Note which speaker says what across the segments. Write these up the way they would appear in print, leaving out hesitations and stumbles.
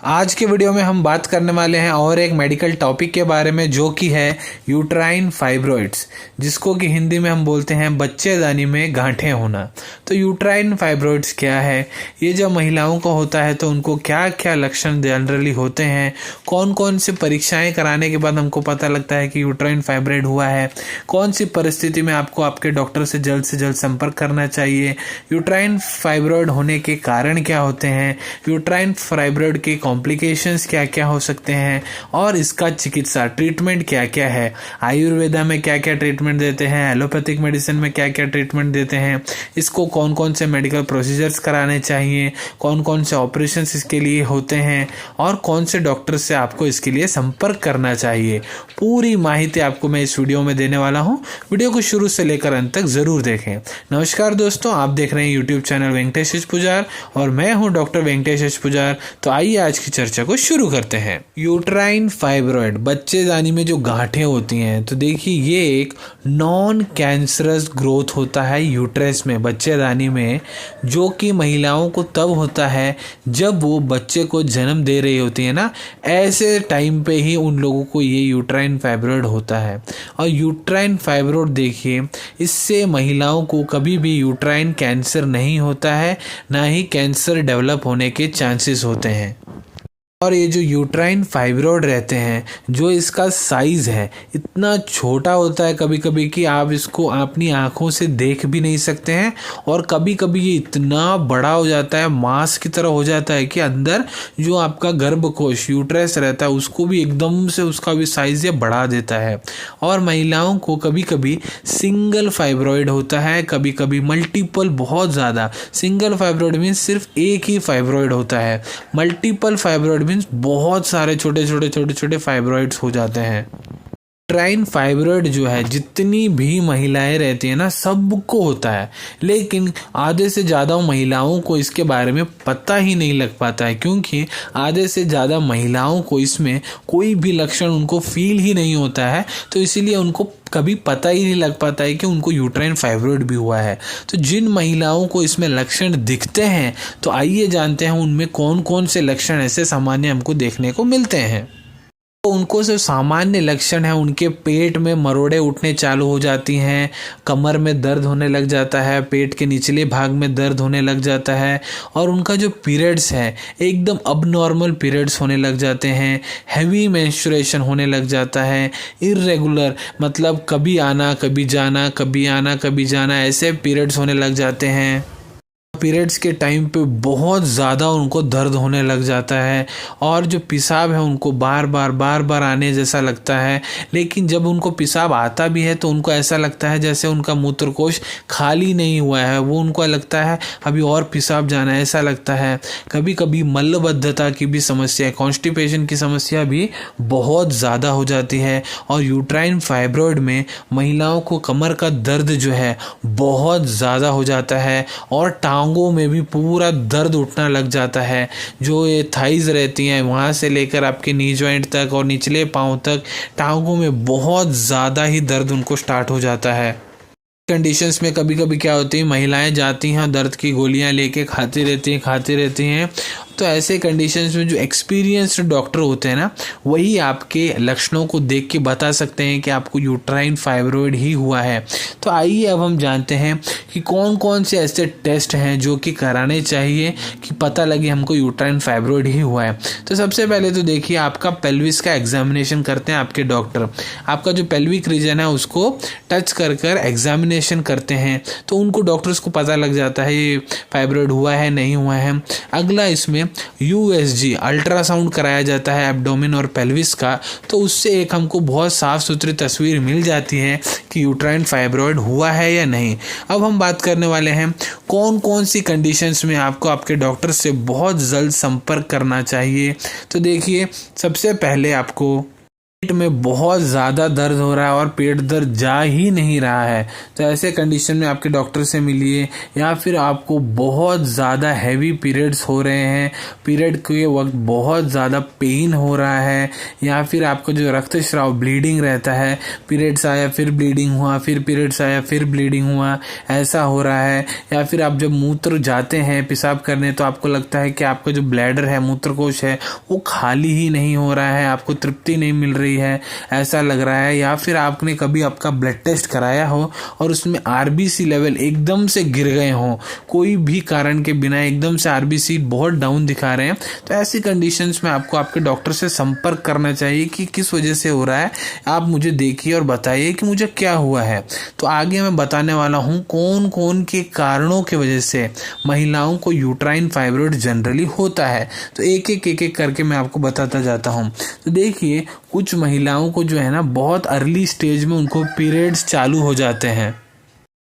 Speaker 1: आज के वीडियो में हम बात करने वाले हैं और एक मेडिकल टॉपिक के बारे में जो कि है यूट्राइन फाइब्रॉइड्स, जिसको कि हिंदी में हम बोलते हैं बच्चेदानी में गांठें होना। तो यूट्राइन फाइब्रॉइड्स क्या है, ये जब महिलाओं को होता है तो उनको क्या क्या लक्षण जनरली होते हैं, कौन कौन से परीक्षाएं कराने के बाद हमको पता लगता है कि यूट्राइन फाइब्रॉइड हुआ है, कौन सी परिस्थिति में आपको आपके डॉक्टर से जल्द संपर्क करना चाहिए, यूट्राइन फाइब्रॉइड होने के कारण क्या होते हैं, यूट्राइन फाइब्रॉइड के कॉम्प्लिकेशंस क्या क्या हो सकते हैं और इसका चिकित्सा ट्रीटमेंट क्या क्या है, आयुर्वेदा में क्या क्या ट्रीटमेंट देते हैं, एलोपैथिक मेडिसिन में क्या क्या ट्रीटमेंट देते हैं, इसको कौन कौन से मेडिकल प्रोसीजर्स कराने चाहिए, कौन कौन से ऑपरेशंस इसके लिए होते हैं और कौन से डॉक्टर से आपको इसके लिए संपर्क करना चाहिए। पूरी माहिती आपको मैं इस वीडियो में देने वाला हूँ। वीडियो को शुरू से लेकर अंत तक जरूर देखें। नमस्कार दोस्तों, आप देख रहे हैं यूट्यूब चैनल वेंकटेश एच पुजार और मैं हूँ डॉक्टर वेंकटेश एच पुजार। तो आइए आज की चर्चा को शुरू करते हैं। यूट्राइन फाइब्रॉइड, बच्चेदानी में जो गांठें होती हैं, तो देखिए ये एक नॉन कैंसरस ग्रोथ होता है यूट्रस में, बच्चेदानी में, जो कि महिलाओं को तब होता है जब वो बच्चे को जन्म दे रही होती है ना, ऐसे टाइम पे ही उन लोगों को ये यूट्राइन फाइब्रॉइड होता है। और यूट्राइन फाइब्रॉइड देखिए, इससे महिलाओं को कभी भी यूट्राइन कैंसर नहीं होता है, ना ही कैंसर डेवलप होने के चांसेस होते हैं। और ये जो यूट्राइन फाइब्रॉइड रहते हैं, जो इसका साइज़ है इतना छोटा होता है कभी कभी कि आप इसको अपनी आँखों से देख भी नहीं सकते हैं, और कभी कभी ये इतना बड़ा हो जाता है, मांस की तरह हो जाता है कि अंदर जो आपका गर्भकोश यूट्रस रहता है उसको भी एकदम से उसका भी साइज़ ये बढ़ा देता है। और महिलाओं को कभी कभी सिंगल फाइब्रॉइड होता है, कभी कभी मल्टीपल, बहुत ज़्यादा। सिंगल फाइब्रॉइड मीन्स सिर्फ एक ही फाइब्रॉइड होता है, मल्टीपल फाइब्रॉइड मीन्स बहुत सारे छोटे छोटे फाइब्रॉइड्स हो जाते हैं। यूट्राइन फाइब्रॉइड जो है, जितनी भी महिलाएं रहती हैं ना, सबको होता है, लेकिन आधे से ज़्यादा महिलाओं को इसके बारे में पता ही नहीं लग पाता है, क्योंकि आधे से ज़्यादा महिलाओं को इसमें कोई भी लक्षण उनको फील ही नहीं होता है, तो इसीलिए उनको कभी पता ही नहीं लग पाता है कि उनको यूट्राइन फाइब्रॉइड भी हुआ है। तो जिन महिलाओं को इसमें लक्षण दिखते हैं, तो आइए जानते हैं उनमें कौन कौन से लक्षण ऐसे सामान्य हमको देखने को मिलते हैं। तो उनको जो सामान्य लक्षण है, उनके पेट में मरोड़े उठने चालू हो जाती हैं, कमर में दर्द होने लग जाता है, पेट के निचले भाग में दर्द होने लग जाता है, और उनका जो पीरियड्स है एकदम अबनॉर्मल पीरियड्स होने लग जाते हैं, हैवी मेंस्ट्रुएशन होने लग जाता है, इर्रेगुलर मतलब कभी आना कभी जाना, कभी आना कभी जाना, ऐसे पीरियड्स होने लग जाते हैं। पीरियड्स के टाइम पे बहुत ज़्यादा उनको दर्द होने लग जाता है, और जो पेशाब है उनको बार बार आने जैसा लगता है। लेकिन जब उनको पेशाब आता भी है तो उनको ऐसा लगता है जैसे उनका मूत्रकोश खाली नहीं हुआ है, वो उनको लगता है अभी और पेशाब जाना है, ऐसा लगता है। कभी कभी मलबद्धता की भी समस्या, कॉन्स्टिपेशन की समस्या भी बहुत ज़्यादा हो जाती है। और यूट्राइन फाइब्रॉइड में महिलाओं को कमर का दर्द जो है बहुत ज़्यादा हो जाता है, और टांगों में भी पूरा दर्द उठना लग जाता है। जो ये थाइज रहती हैं, वहाँ से लेकर आपके नी जॉइंट तक और निचले पाँव तक, टांगों में बहुत ज़्यादा ही दर्द उनको स्टार्ट हो जाता है। कंडीशंस में कभी कभी क्या होती है, महिलाएं जाती हैं दर्द की गोलियां लेके खाती रहती हैं। तो ऐसे कंडीशंस में जो एक्सपीरियंस्ड डॉक्टर होते हैं ना, वही आपके लक्षणों को देख के बता सकते हैं कि आपको यूट्राइन फाइब्रॉइड ही हुआ है। तो आइए अब हम जानते हैं कि कौन कौन से ऐसे टेस्ट हैं जो कि कराने चाहिए कि पता लगे हमको यूट्राइन फाइब्रॉइड ही हुआ है। तो सबसे पहले तो देखिए, आपका पेल्विस का एग्जामिनेशन करते हैं आपके डॉक्टर। आपका जो पेल्विक रीजन है उसको टच कर एग्जामिनेशन करते हैं, तो उनको डॉक्टर्स को पता लग जाता है ये फाइब्रॉइड हुआ है नहीं हुआ है। अगला इसमें USG अल्ट्रासाउंड कराया जाता है एब्डोमेन और पेल्विस का, तो उससे एक हमको बहुत साफ सुथरी तस्वीर मिल जाती है कि यूट्राइन फाइब्रॉइड हुआ है या नहीं। अब हम बात करने वाले हैं कौन कौन सी कंडीशंस में आपको आपके डॉक्टर से बहुत जल्द संपर्क करना चाहिए। तो देखिए, सबसे पहले आपको पेट में बहुत ज़्यादा दर्द हो रहा है और पेट दर्द जा ही नहीं रहा है, तो ऐसे कंडीशन में आपके डॉक्टर से मिलिए। या फिर आपको बहुत ज़्यादा हैवी पीरियड्स हो रहे हैं, पीरियड के वक्त बहुत ज़्यादा पेन हो रहा है, या फिर आपको जो रक्तस्राव ब्लीडिंग रहता है, पीरियड्स आया फिर ब्लीडिंग हुआ, फिर पीरियड्स आया फिर ब्लीडिंग हुआ, ऐसा हो रहा है। या फिर आप जब मूत्र जाते हैं पेशाब करने तो आपको लगता है कि आपका जो ब्लैडर है, मूत्रकोश है, वो खाली ही नहीं हो रहा है, आपको तृप्ति नहीं मिल रही है, ऐसा लग रहा है। या फिर आपने कभी आपका ब्लड टेस्ट कराया हो और उसमें आरबीसी लेवल एकदम से गिर गए हों, कोई भी कारण के बिना एकदम से आरबीसी बहुत डाउन दिखा रहे हैं, तो ऐसी कंडीशंस में आपको आपके डॉक्टर से संपर्क करना चाहिए कि किस वजह से हो रहा है, आप मुझे देखिए और बताइए कि मुझे क्या हुआ है। तो आगे मैं बताने वाला हूँ कौन कौन के कारणों की वजह से महिलाओं को यूट्राइन फाइब्रॉइड जनरली होता है। तो एक एक करके मैं आपको बताता जाता हूँ। तो देखिए, कुछ महिलाओं को जो है ना, बहुत अर्ली स्टेज में उनको पीरियड्स चालू हो जाते हैं।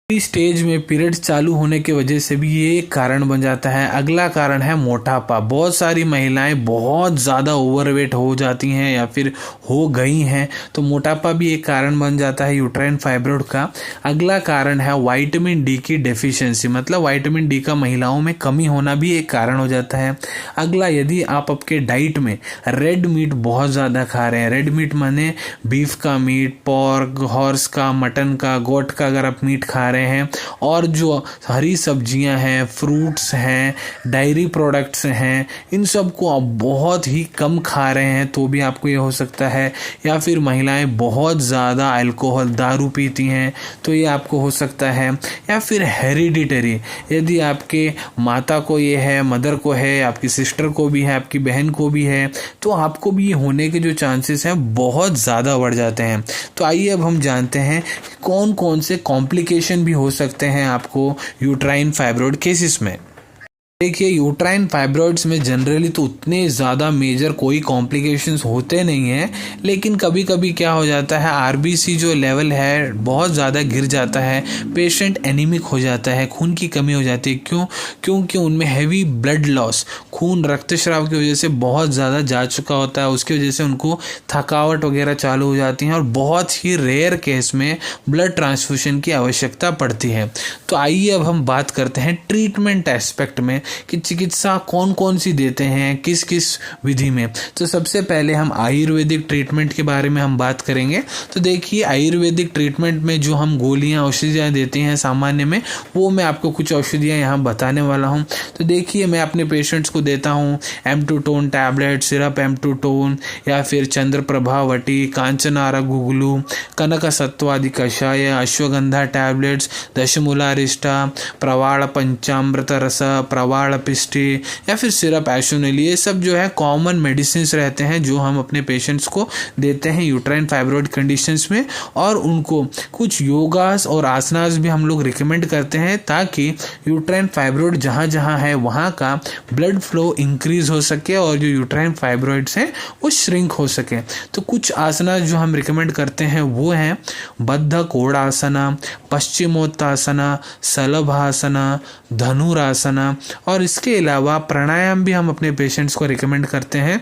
Speaker 1: इस स्टेज में पीरियड्स चालू होने की वजह से भी ये एक कारण बन जाता है। अगला कारण है मोटापा। बहुत सारी महिलाएं बहुत ज़्यादा ओवरवेट हो जाती हैं या फिर हो गई हैं, तो मोटापा भी एक कारण बन जाता है यूट्राइन फाइब्रॉइड का। अगला कारण है विटामिन डी की डेफिशिएंसी, मतलब विटामिन डी का महिलाओं में कमी होना भी एक कारण हो जाता है। अगला, यदि आप आपके डाइट में रेड मीट बहुत ज़्यादा खा रहे हैं, रेड मीट माने बीफ का मीट, पॉर्क, हॉर्स का, मटन का, गोट का अगर आप मीट खा रहे हैं, और जो हरी सब्जियां हैं, फ्रूट्स हैं, डायरी प्रोडक्ट्स हैं, इन सब को आप बहुत ही कम खा रहे हैं, तो भी आपको ये हो सकता है। या फिर महिलाएं बहुत ज़्यादा अल्कोहल, दारू पीती हैं, तो ये आपको हो सकता है। या फिर हेरिडिटरी, यदि आपके माता को ये है, मदर को है, आपकी सिस्टर को भी है, आपकी बहन को भी है, तो आपको भी ये होने के जो चांसेस हैं बहुत ज़्यादा बढ़ जाते हैं। तो आइए अब हम जानते हैं कौन कौन से कॉम्प्लिकेशन भी हो सकते हैं आपको यूट्राइन फाइब्रॉइड केसेस में। देखिए, यूट्राइन फाइब्रॉइड्स में जनरली तो उतने ज़्यादा मेजर कोई कॉम्प्लिकेशंस होते नहीं हैं, लेकिन कभी कभी क्या हो जाता है, आरबीसी जो लेवल है बहुत ज़्यादा गिर जाता है, पेशेंट एनीमिक हो जाता है, खून की कमी हो जाती है। क्योंकि उनमें हैवी ब्लड लॉस, खून रक्तस्राव की वजह से बहुत ज़्यादा जा चुका होता है, उसकी वजह से उनको थकावट वगैरह चालू हो जाती है और बहुत ही रेयर केस में ब्लड ट्रांसफ्यूशन की आवश्यकता पड़ती है। तो आइए अब हम बात करते हैं ट्रीटमेंट एस्पेक्ट में कि चिकित्सा कौन कौन सी देते हैं, किस किस विधि में। तो सबसे पहले हम आयुर्वेदिक ट्रीटमेंट के बारे में हम बात करेंगे। तो देखिए, आयुर्वेदिक ट्रीटमेंट में जो हम गोलियां, औषधियां देते हैं सामान्य में, वो मैं आपको कुछ औषधियां यहाँ बताने वाला हूँ। तो देखिए, मैं अपने पेशेंट्स को देता हूँ M2 tone tablet, syrup M2 tone, या फिर चंद्रप्रभावटी, कांचनारा गुगलू, कनक सत्वादि कषाय, अश्वगंधा टैबलेट्स, दशमूलारिष्टा, प्रवाल पंचामृत रस, प्रवाल पिष्टी, या फिर सिरप एशोनिल, ये सब जो है कॉमन मेडिसिन रहते हैं जो हम अपने पेशेंट्स को देते हैं यूट्राइन फाइब्रॉइड कंडीशंस में। और उनको कुछ योगास और आसनास भी हम लोग रिकमेंड करते हैं ताकि यूट्राइन फाइब्रॉइड जहाँ जहाँ है वहाँ का ब्लड फ्लो इंक्रीज हो सके और जो यूट्राइन फाइब्रॉइड्स हैं वो श्रिंक हो सके। तो कुछ आसनास जो हम रिकमेंड करते हैं वो हैं बद्ध कोणासना, पश्चिमोत्तासना, सलभासना, धनुरासना, और इसके अलावा प्राणायाम भी हम अपने पेशेंट्स को रिकमेंड करते हैं,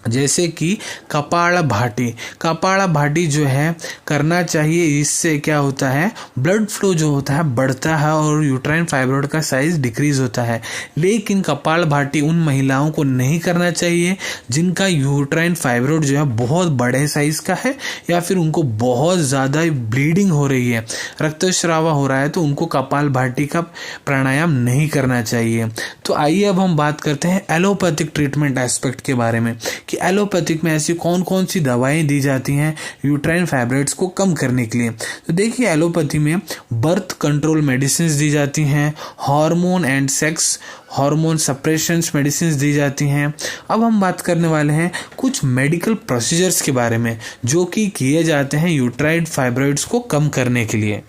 Speaker 1: जैसे कि कपालभाति। कपालभाति जो है करना चाहिए, इससे क्या होता है, ब्लड फ्लो जो होता है बढ़ता है और यूट्राइन फाइब्रॉइड का साइज डिक्रीज होता है। लेकिन कपालभाति उन महिलाओं को नहीं करना चाहिए जिनका यूट्राइन फाइब्रॉइड जो है बहुत बड़े साइज का है, या फिर उनको बहुत ज़्यादा ब्लीडिंग हो रही है, रक्तस्राव हो रहा है, तो उनको कपालभाति का प्राणायाम नहीं करना चाहिए। तो आइए अब हम बात करते हैं एलोपैथिक ट्रीटमेंट एस्पेक्ट के बारे में कि एलोपैथिक में ऐसी कौन कौन सी दवाएं दी जाती हैं यूट्राइन फाइब्रॉइड्स को कम करने के लिए। तो देखिए, एलोपैथी में बर्थ कंट्रोल मेडिसिन दी जाती हैं, hormone and sex hormone suppressions medicine दी जाती हैं। अब हम बात करने वाले हैं कुछ मेडिकल प्रोसीजर्स के बारे में जो कि किए जाते हैं यूट्राइन फाइब्रॉइड्स को कम करने के लिए।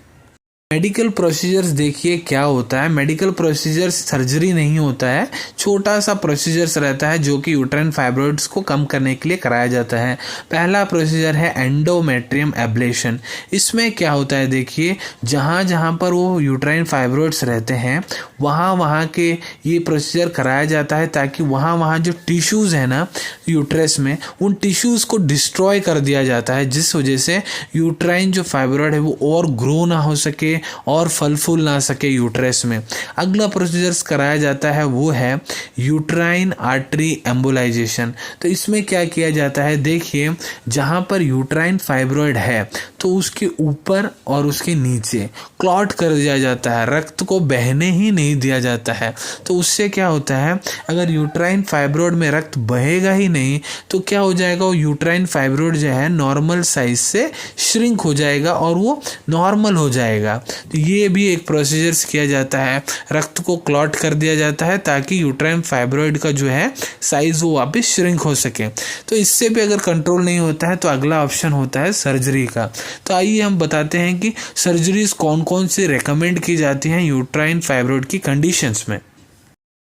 Speaker 1: मेडिकल प्रोसीजर्स देखिए क्या होता है। मेडिकल प्रोसीजर्स सर्जरी नहीं होता है, छोटा सा प्रोसीजर्स रहता है जो कि यूट्राइन फाइब्रॉइड्स को कम करने के लिए कराया जाता है। पहला प्रोसीजर है एंडोमेट्रियम एब्लेशन। इसमें क्या होता है देखिए, जहाँ जहाँ पर वो यूट्राइन फाइब्रॉइड्स रहते हैं वहाँ के ये प्रोसीजर कराया जाता है ताकि वहाँ जो टिश्यूज़ है ना यूट्रस में, उन टिश्यूज़ को डिस्ट्रॉय कर दिया जाता है, जिस वजह से यूट्राइन जो फाइब्रॉइड है वो और ग्रो ना हो सके और फल फूल ना सके यूट्रस में। अगला प्रोसीजर्स कराया जाता है वो है यूट्राइन आर्टरी एम्बोलाइजेशन। तो इसमें क्या किया जाता है देखिए, जहाँ पर यूट्राइन फाइब्रॉइड है तो उसके ऊपर और उसके नीचे क्लॉट कर दिया जाता है, रक्त को बहने ही नहीं दिया जाता है। तो उससे क्या होता है, अगर यूट्राइन फाइब्रॉइड में रक्त बहेगा ही नहीं तो क्या हो जाएगा, वो यूट्राइन फाइब्रॉइड जो है नॉर्मल साइज से श्रिंक हो जाएगा और वो नॉर्मल हो जाएगा। तो ये भी एक प्रोसीजर्स किया जाता है, रक्त को क्लॉट कर दिया जाता है ताकि यूट्राइन फाइब्रॉइड का जो है साइज वो वापस श्रिंक हो सके। तो इससे भी अगर कंट्रोल नहीं होता है तो अगला ऑप्शन होता है सर्जरी का। तो आइए हम बताते हैं कि सर्जरीज कौन कौन सी रेकमेंड की जाती हैं यूट्राइन फाइब्रॉइड की कंडीशंस में।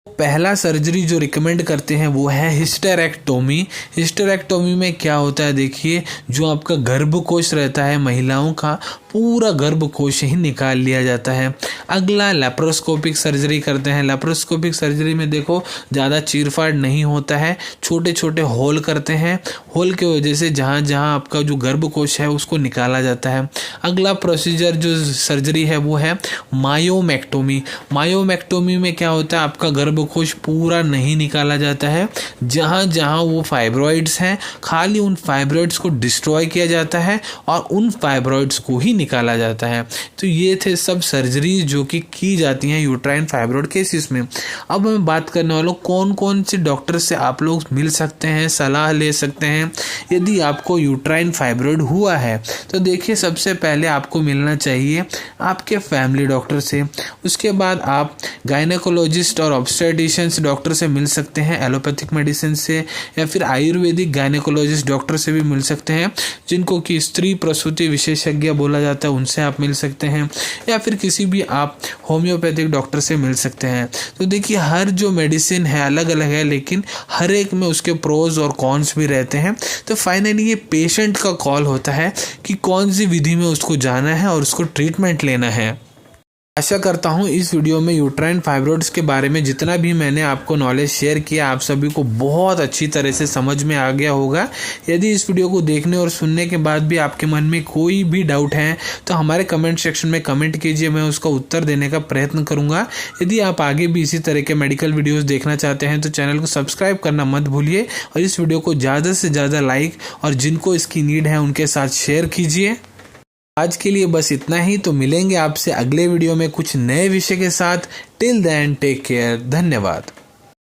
Speaker 1: पहला सर्जरी जो रिकमेंड करते हैं वो है हिस्टेरेक्टोमी। हिस्टेरेक्टोमी में क्या होता है देखिए, जो आपका गर्भकोश रहता है महिलाओं का, पूरा गर्भकोश ही निकाल लिया जाता है। अगला लेप्रोस्कोपिक सर्जरी करते हैं। लेप्रोस्कोपिक सर्जरी में देखो ज़्यादा चीरफाड़ नहीं होता है, छोटे छोटे होल करते हैं, होल की वजह से जहाँ जहाँ आपका जो गर्भकोश है उसको निकाला जाता है। अगला प्रोसीजर जो सर्जरी है वो है मायोमेक्टोमी। मायोमेक्टोमी में क्या होता है, आपका गर्भकोश पूरा नहीं निकाला जाता है, जहाँ जहाँ वो फाइब्रॉइड्स हैं खाली उन फाइब्रॉइड्स को डिस्ट्रॉय किया जाता है और उन फाइब्रॉइड्स को ही निकाला जाता है। तो ये थे सब सर्जरीज जो कि की जाती हैं यूट्राइन फाइब्रॉइड केसेस में। अब मैं बात करने वाला हूँ कौन कौन से डॉक्टर से आप लोग मिल सकते हैं, सलाह ले सकते हैं यदि आपको यूट्राइन फाइब्रॉइड हुआ है। तो देखिए, सबसे पहले आपको मिलना चाहिए आपके फैमिली डॉक्टर से। उसके बाद आप गायनेकोलॉजिस्ट और ऑब्स्टेट्रिशियंस डॉक्टर से मिल सकते हैं, एलोपैथिक मेडिसिन से, या फिर आयुर्वेदिक गायनेकोलॉजिस्ट डॉक्टर से भी मिल सकते हैं जिनको कि स्त्री प्रसूति विशेषज्ञ बोला जाता है, उनसे आप मिल सकते हैं, या फिर किसी भी आप होम्योपैथिक डॉक्टर से मिल सकते हैं। तो देखिए, हर जो मेडिसिन है अलग अलग है, लेकिन हर एक में उसके प्रोज और कॉन्स भी रहते हैं। तो फाइनली ये पेशेंट का कॉल होता है कि कौन सी विधि में उसको जाना है और उसको ट्रीटमेंट लेना है। आशा करता हूँ इस वीडियो में यूट्राइन फाइब्रॉइड्स के बारे में जितना भी मैंने आपको नॉलेज शेयर किया आप सभी को बहुत अच्छी तरह से समझ में आ गया होगा। यदि इस वीडियो को देखने और सुनने के बाद भी आपके मन में कोई भी डाउट है तो हमारे कमेंट सेक्शन में कमेंट कीजिए, मैं उसका उत्तर देने का प्रयत्न करूँगा। यदि आप आगे भी इसी तरह के मेडिकल वीडियोज़ देखना चाहते हैं तो चैनल को सब्सक्राइब करना मत भूलिए और इस वीडियो को ज़्यादा से ज़्यादा लाइक और जिनको इसकी नीड है उनके साथ शेयर कीजिए। आज के लिए बस इतना ही, तो मिलेंगे आपसे अगले वीडियो में कुछ नए विषय के साथ। टिल देन टेक केयर, धन्यवाद।